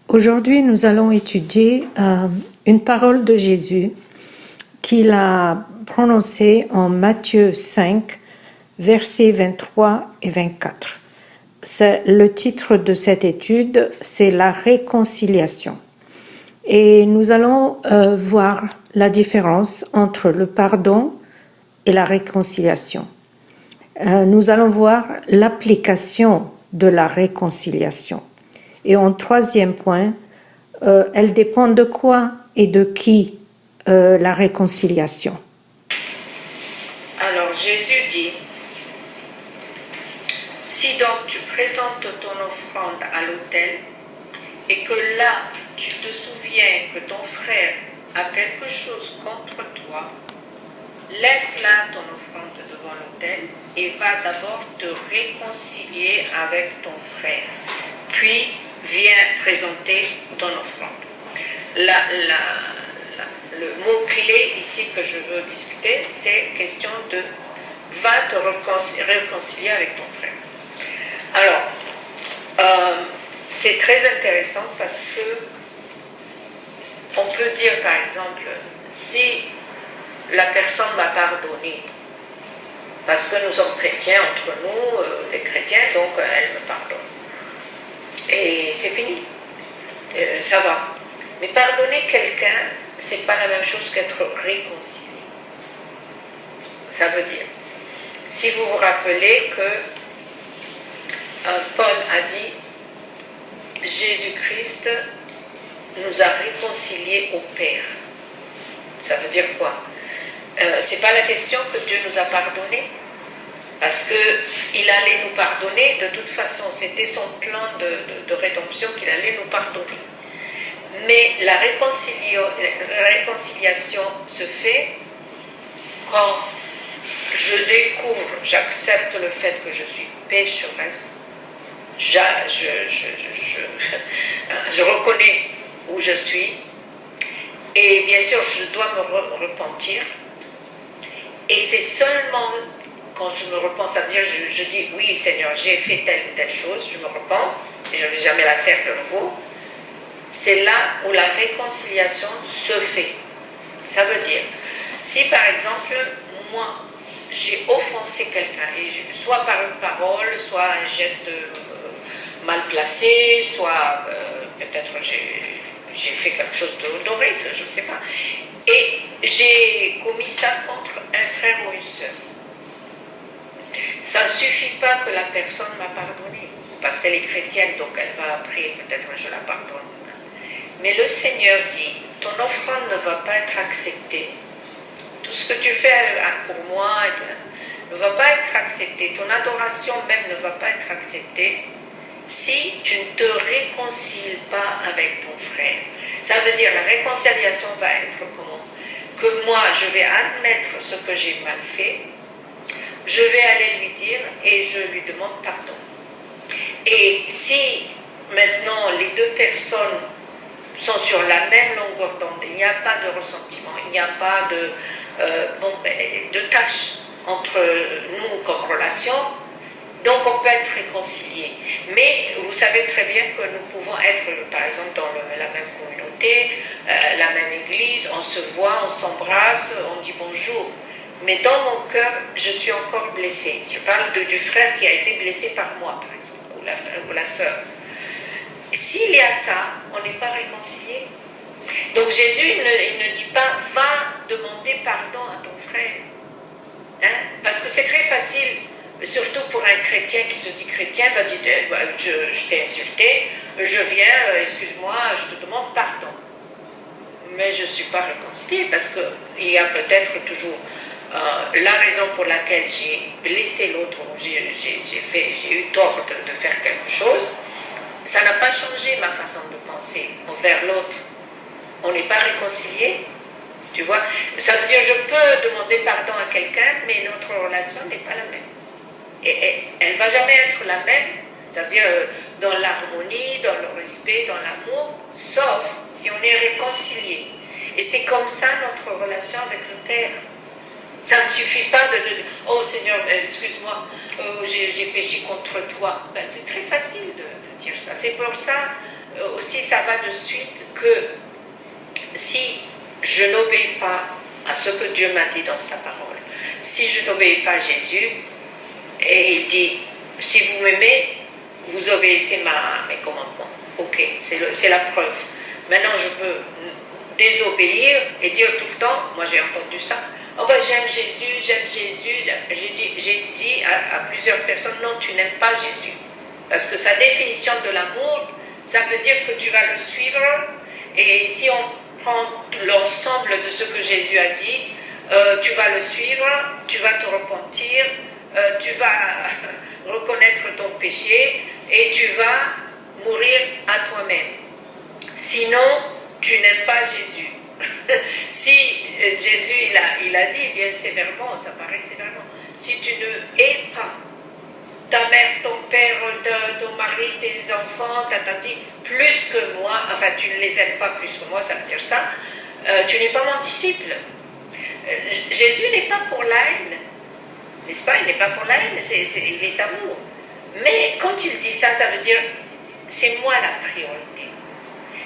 Aujourd'hui, nous allons étudier une parole de Jésus qu'il a prononcée en Matthieu 5, versets 23 et 24. Le titre de cette étude, c'est la réconciliation. Et nous allons voir la différence entre le pardon et la réconciliation. Nous allons voir l'application de la réconciliation. Et en troisième point, elle dépend de quoi et de qui la réconciliation. Alors Jésus dit, si donc tu présentes ton offrande à l'autel et que là tu te souviens que ton frère a quelque chose contre toi, laisse là ton offrande devant l'autel et va d'abord te réconcilier avec ton frère. Puis viens présenter ton offrande. Le mot-clé ici que je veux discuter, c'est question de va te réconcilier avec ton frère. Alors, c'est très intéressant parce que on peut dire par exemple, si la personne m'a pardonné, parce que nous sommes chrétiens entre nous, les chrétiens, donc elle me pardonne. Et c'est fini, ça va. Mais pardonner quelqu'un, c'est pas la même chose qu'être réconcilié. Ça veut dire, si vous vous rappelez que Paul a dit, Jésus-Christ nous a réconciliés au Père. Ça veut dire quoi? C'est pas la question que Dieu nous a pardonné, parce qu'il allait nous pardonner, de toute façon, c'était son plan de rédemption qu'il allait nous pardonner. Mais la réconciliation se fait quand je découvre, j'accepte le fait que je suis pécheresse, je reconnais où je suis, et bien sûr je dois me repentir, et c'est seulement quand je me repens, c'est-à-dire je dis oui Seigneur, j'ai fait telle ou telle chose, je me repens, et je ne vais jamais la faire de nouveau. C'est là où la réconciliation se fait. Ça veut dire, si par exemple, moi, j'ai offensé quelqu'un, et soit par une parole, soit un geste mal placé, soit peut-être j'ai fait quelque chose d'horrible, je ne sais pas, et j'ai commis ça contre un frère ou une sœur. Ça ne suffit pas que la personne m'a pardonné, parce qu'elle est chrétienne, donc elle va prier, peut-être je la pardonne. Mais le Seigneur dit, ton offrande ne va pas être acceptée. Tout ce que tu fais pour moi ne va pas être accepté. Ton adoration même ne va pas être acceptée si tu ne te réconcilies pas avec ton frère. Ça veut dire la réconciliation va être comment? Que moi, je vais admettre ce que j'ai mal fait, je vais aller lui dire et je lui demande pardon. Et si maintenant les deux personnes sont sur la même longueur d'onde, il n'y a pas de ressentiment, il n'y a pas de tâche entre nous comme relation, donc on peut être réconcilié. Mais vous savez très bien que nous pouvons être, par exemple, dans la même communauté, la même église, on se voit, on s'embrasse, on dit bonjour. Mais dans mon cœur, je suis encore blessée. Je parle du frère qui a été blessé par moi, par exemple, ou la sœur. S'il y a ça, on n'est pas réconcilié. Donc Jésus, il ne dit pas « va demander pardon à ton frère hein ». Parce que c'est très facile, surtout pour un chrétien qui se dit chrétien, va dire « je t'ai insulté, je viens, excuse-moi, je te demande pardon ». Mais je ne suis pas réconcilié parce qu'il y a peut-être toujours la raison pour laquelle j'ai blessé l'autre, j'ai eu tort de faire quelque chose. Ça n'a pas changé ma façon de penser envers l'autre. On n'est pas réconcilié, tu vois. Ça veut dire je peux demander pardon à quelqu'un, mais notre relation n'est pas la même. Et elle ne va jamais être la même, c'est-à-dire dans l'harmonie, dans le respect, dans l'amour, sauf si on est réconcilié. Et c'est comme ça notre relation avec le Père. Ça ne suffit pas de dire « Oh Seigneur, excuse-moi, j'ai péché contre toi ». Ben, c'est très facile de dire ça. C'est pour ça, aussi ça va de suite que si je n'obéis pas à ce que Dieu m'a dit dans sa parole, si je n'obéis pas à Jésus, et il dit, si vous m'aimez, vous obéissez mes commandements. Ok, c'est la preuve. Maintenant, je peux désobéir et dire tout le temps, moi j'ai entendu ça, oh ben j'aime Jésus, j'ai dit à plusieurs personnes, non, tu n'aimes pas Jésus. Parce que sa définition de l'amour, ça veut dire que tu vas le suivre, et si on prend l'ensemble de ce que Jésus a dit, tu vas le suivre, tu vas te repentir, tu vas reconnaître ton péché, et tu vas mourir à toi-même. Sinon, tu n'aimes pas Jésus. Si Jésus il a dit bien sévèrement, ça paraît sévèrement, si tu ne hais pas ta mère, ton père, ton mari, tes enfants, dit plus que moi, enfin tu ne les aimes pas plus que moi, ça veut dire ça, tu n'es pas mon disciple. Jésus n'est pas pour la haine, n'est-ce pas? Il n'est pas pour la haine, il est amour. Mais quand il dit ça, ça veut dire c'est moi la priorité.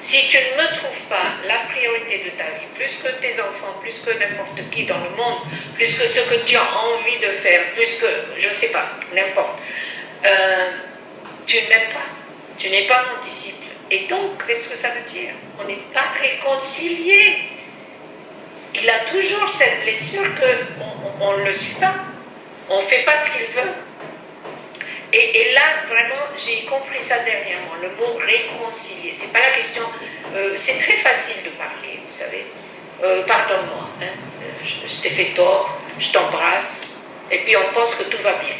Si tu ne me trouves pas la priorité de ta vie, plus que tes enfants, plus que n'importe qui dans le monde, plus que ce que tu as envie de faire, plus que, je ne sais pas, n'importe, tu ne m'aimes pas, tu n'es pas mon disciple. Et donc, qu'est-ce que ça veut dire? On n'est pas réconciliés. Il a toujours cette blessure qu'on ne le suit pas, on ne fait pas ce qu'il veut. Et là, vraiment, j'ai compris ça dernièrement, le mot réconcilier. C'est pas la question, c'est très facile de parler, vous savez. Pardonne-moi, hein, je t'ai fait tort, je t'embrasse, et puis on pense que tout va bien.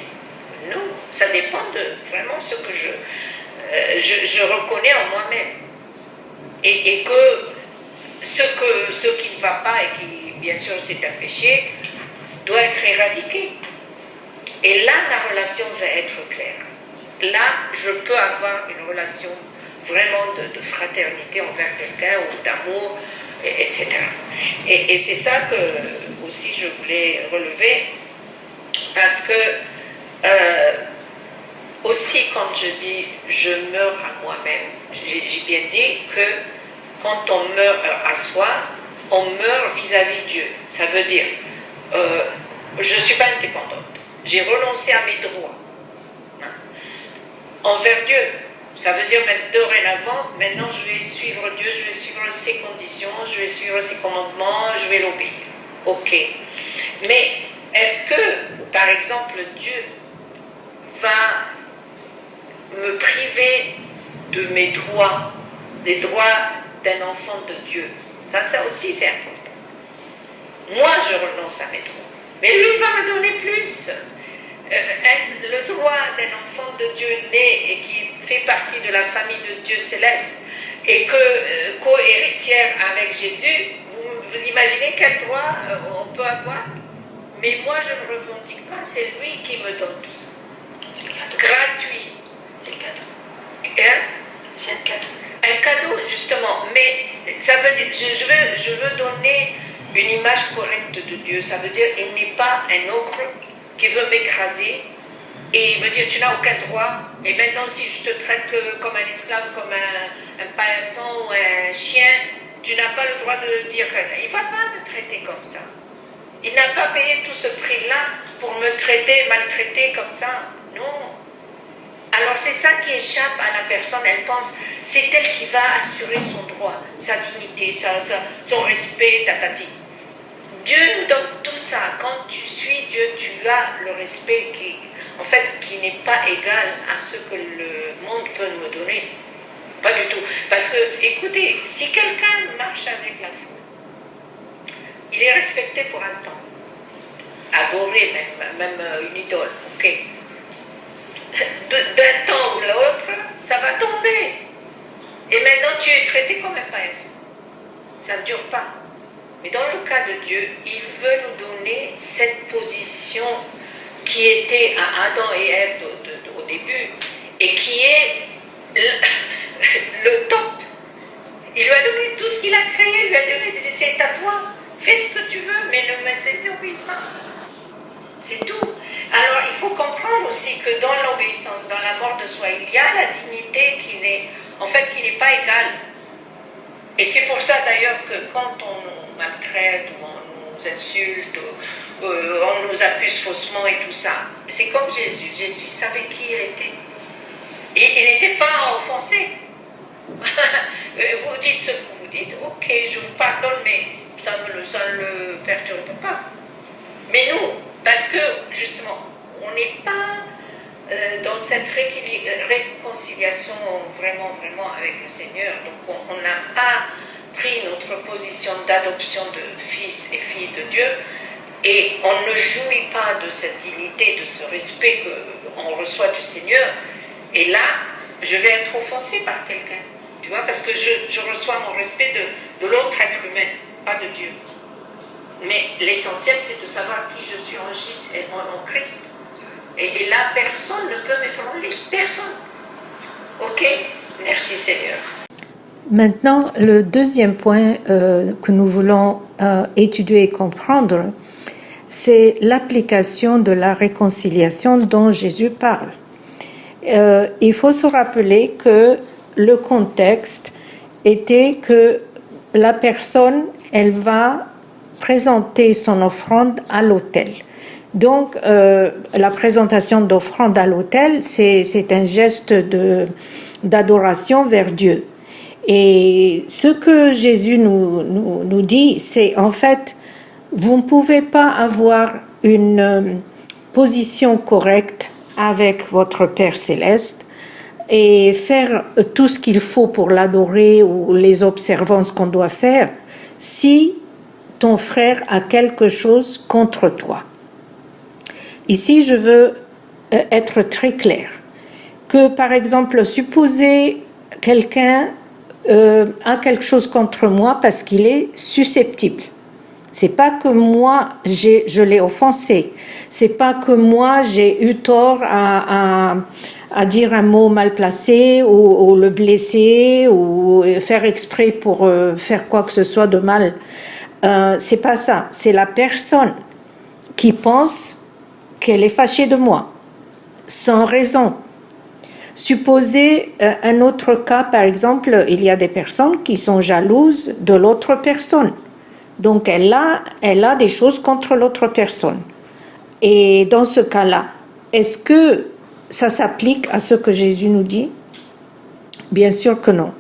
Non, ça dépend de vraiment ce que je reconnais en moi-même. Et que ce qui ne va pas, et qui, bien sûr, c'est un péché, doit être éradiqué. Et là, la relation va être claire. Là, je peux avoir une relation vraiment de fraternité envers quelqu'un, ou d'amour, etc. Et c'est ça que aussi je voulais relever, parce que aussi quand je dis je meurs à moi-même, j'ai bien dit que quand on meurt à soi, on meurt vis-à-vis de Dieu. Ça veut dire, je ne suis pas indépendante. J'ai renoncé à mes droits envers Dieu. Ça veut dire dorénavant, maintenant je vais suivre Dieu, je vais suivre ses conditions, je vais suivre ses commandements, je vais l'obéir. Ok. Mais est-ce que, par exemple, Dieu va me priver de mes droits, des droits d'un enfant de Dieu? Ça aussi c'est important. Moi je renonce à mes droits. Mais lui va me donner plus. Le droit d'un enfant de Dieu né et qui fait partie de la famille de Dieu céleste et que co-héritière avec Jésus, vous imaginez quel droit on peut avoir? Mais moi je ne revendique pas, c'est lui qui me donne tout ça. C'est le cadeau. Gratuit. C'est le cadeau. Hein? C'est un cadeau. Un cadeau, justement. Mais ça veut dire, je veux donner une image correcte de Dieu. Ça veut dire, il n'est pas un ogre qui veut m'écraser et me dire, tu n'as aucun droit. Et maintenant, si je te traite comme un esclave, comme un paillasson ou un chien, tu n'as pas le droit de dire qu'il ne va pas me traiter comme ça. Il n'a pas payé tout ce prix-là pour me traiter, maltraiter comme ça. Non. Alors c'est ça qui échappe à la personne, elle pense, c'est elle qui va assurer son droit, sa dignité, son respect, tatati. Dieu nous donne tout ça. Quand tu suis Dieu, tu as le respect qui n'est pas égal à ce que le monde peut nous donner. Pas du tout. Parce que, écoutez, si quelqu'un marche avec la foule, il est respecté pour un temps. Adoré même une idole, ok. D'un temps ou l'autre, ça va tomber. Et maintenant, tu es traité comme un païen. Ça ne dure pas. Mais dans le cas de Dieu, il veut nous donner cette position qui était à Adam et Ève au début et qui est le top. Il lui a donné tout ce qu'il a créé, il lui a donné, c'est à toi, fais ce que tu veux, mais ne me désobéis pas. C'est tout. Alors il faut comprendre aussi que dans l'obéissance, dans la mort de soi, il y a la dignité qui n'est en fait, qui n'est pas égal. Et c'est pour ça d'ailleurs que quand on nous maltraite, ou on nous insulte, ou, on nous accuse faussement et tout ça, c'est comme Jésus. Jésus savait qui il était. Et il n'était pas offensé. Vous dites ce que vous dites, ok, je vous pardonne, mais ça ne le perturbe pas. Mais nous, parce que justement, on n'est pas dans cette réconciliation vraiment avec le Seigneur. Donc on n'a pas pris notre position d'adoption de fils et filles de Dieu, et on ne jouit pas de cette dignité, de ce respect qu'on reçoit du Seigneur. Et là, je vais être offensée par quelqu'un, tu vois, parce que je reçois mon respect de l'autre être humain, pas de Dieu. Mais l'essentiel, c'est de savoir qui je suis en Christ. Et là, personne ne peut m'ébranler. Personne. Ok? Merci Seigneur. Maintenant, le deuxième point que nous voulons étudier et comprendre, c'est l'application de la réconciliation dont Jésus parle. Il faut se rappeler que le contexte était que la personne, elle va présenter son offrande à l'autel. Donc, la présentation d'offrande à l'autel, c'est un geste d'adoration vers Dieu. Et ce que Jésus nous dit, c'est en fait, vous ne pouvez pas avoir une position correcte avec votre Père Céleste et faire tout ce qu'il faut pour l'adorer ou les observances qu'on doit faire si ton frère a quelque chose contre toi. Ici, je veux être très clair. Que, par exemple, supposer quelqu'un a quelque chose contre moi parce qu'il est susceptible. C'est pas que moi, je l'ai offensé. C'est pas que moi, j'ai eu tort à dire un mot mal placé ou le blesser ou faire exprès pour faire quoi que ce soit de mal. C'est pas ça. C'est la personne qui pense qu'elle est fâchée de moi, sans raison. Supposez un autre cas, par exemple, il y a des personnes qui sont jalouses de l'autre personne. Donc, elle a des choses contre l'autre personne. Et dans ce cas-là, est-ce que ça s'applique à ce que Jésus nous dit? Bien sûr que non.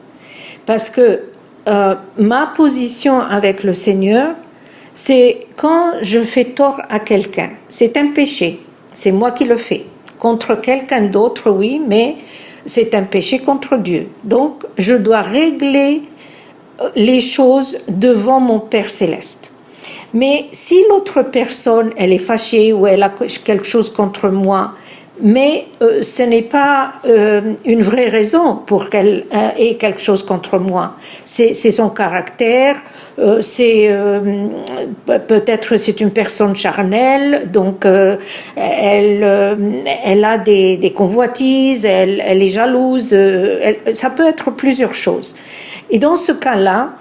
Parce que ma position avec le Seigneur, c'est quand je fais tort à quelqu'un, c'est un péché, c'est moi qui le fais. Contre quelqu'un d'autre, oui, mais c'est un péché contre Dieu. Donc, je dois régler les choses devant mon Père Céleste. Mais si l'autre personne, elle est fâchée ou elle a quelque chose contre moi, mais ce n'est pas une vraie raison pour qu'elle ait quelque chose contre moi. C'est son caractère, peut-être c'est une personne charnelle, donc elle a des convoitises, elle est jalouse, ça peut être plusieurs choses. Et dans ce cas-là,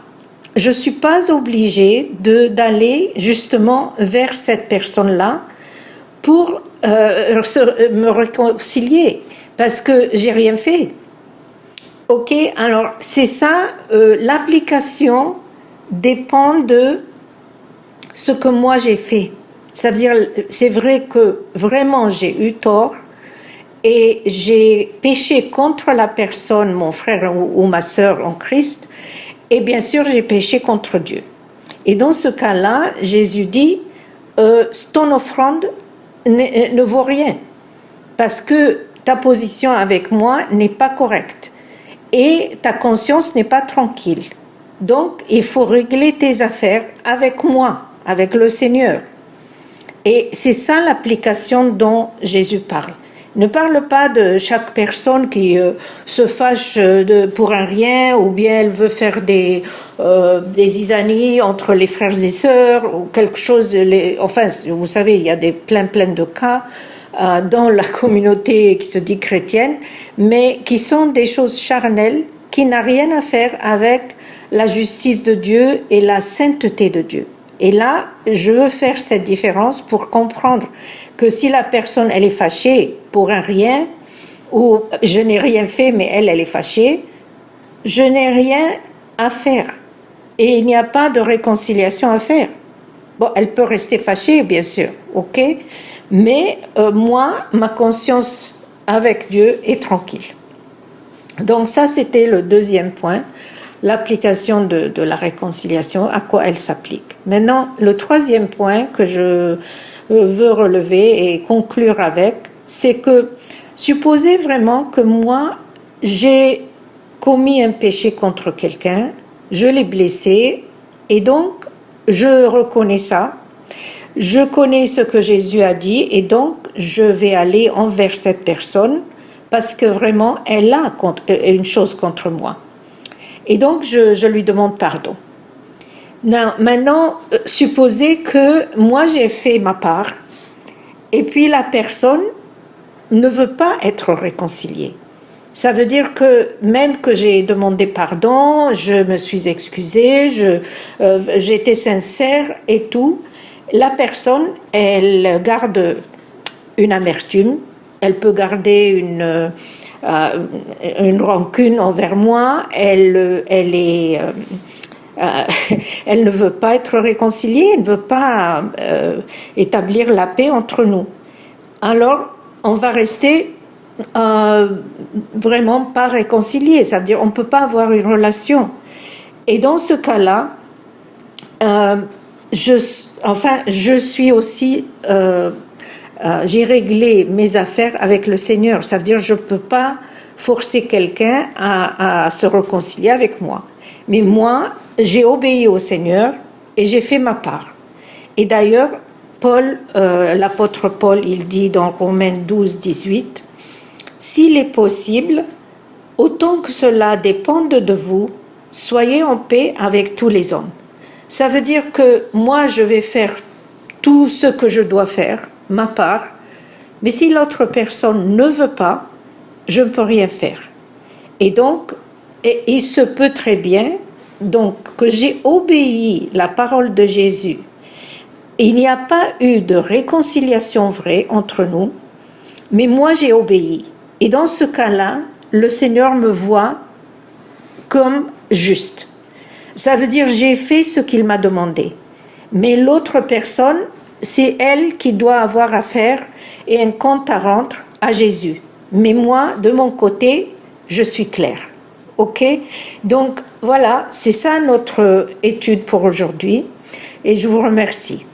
je ne suis pas obligée d'aller justement vers cette personne-là pour me réconcilier, parce que j'ai rien fait. Ok, alors c'est ça, l'application dépend de ce que moi j'ai fait. Ça veut dire, c'est vrai que vraiment j'ai eu tort et j'ai péché contre la personne, mon frère ou ma sœur en Christ, et bien sûr j'ai péché contre Dieu. Et dans ce cas-là, Jésus dit, ton offrande ne vaut rien, parce que ta position avec moi n'est pas correcte et ta conscience n'est pas tranquille. Donc, il faut régler tes affaires avec moi, avec le Seigneur. Et c'est ça l'application dont Jésus parle. Ne parle pas de chaque personne qui se fâche pour un rien, ou bien elle veut faire des zizanies entre les frères et sœurs, ou quelque chose. Enfin, vous savez, il y a plein de cas dans la communauté qui se dit chrétienne, mais qui sont des choses charnelles, qui n'ont rien à faire avec la justice de Dieu et la sainteté de Dieu. Et là, je veux faire cette différence pour comprendre que si la personne, elle est fâchée pour un rien, ou je n'ai rien fait, mais elle est fâchée, je n'ai rien à faire. Et il n'y a pas de réconciliation à faire. Bon, elle peut rester fâchée, bien sûr, ok? Mais moi, ma conscience avec Dieu est tranquille. Donc ça, c'était le deuxième point, l'application de la réconciliation, à quoi elle s'applique. Maintenant, le troisième point que je veux relever et conclure avec, c'est que supposez vraiment que moi, j'ai commis un péché contre quelqu'un, je l'ai blessé, et donc je reconnais ça, je connais ce que Jésus a dit, et donc je vais aller envers cette personne, parce que vraiment, elle a une chose contre moi. Et donc, je lui demande pardon. Maintenant, supposez que moi, j'ai fait ma part, et puis la personne ne veut pas être réconciliée. Ça veut dire que même que j'ai demandé pardon, je me suis excusée, j'étais sincère et tout, la personne, elle garde une amertume, elle peut garder une rancune envers moi, elle ne veut pas être réconciliée, elle ne veut pas établir la paix entre nous. Alors, on va rester vraiment pas réconciliés, ça veut dire on ne peut pas avoir une relation. Et dans ce cas-là, je suis aussi... j'ai réglé mes affaires avec le Seigneur. Ça veut dire que je ne peux pas forcer quelqu'un à se réconcilier avec moi. Mais moi, j'ai obéi au Seigneur et j'ai fait ma part. Et d'ailleurs, l'apôtre Paul, il dit dans Romains 12, 18, « S'il est possible, autant que cela dépende de vous, soyez en paix avec tous les hommes. » Ça veut dire que moi, je vais faire tout ce que je dois faire, ma part, mais si l'autre personne ne veut pas, je ne peux rien faire. Et donc, il se peut très bien donc, que j'ai obéi la parole de Jésus. Il n'y a pas eu de réconciliation vraie entre nous, mais moi j'ai obéi. Et dans ce cas-là, le Seigneur me voit comme juste. Ça veut dire j'ai fait ce qu'il m'a demandé. Mais l'autre personne, c'est elle qui doit avoir affaire et un compte à rendre à Jésus. Mais moi, de mon côté, je suis claire. Ok? Donc, voilà, c'est ça notre étude pour aujourd'hui. Et je vous remercie.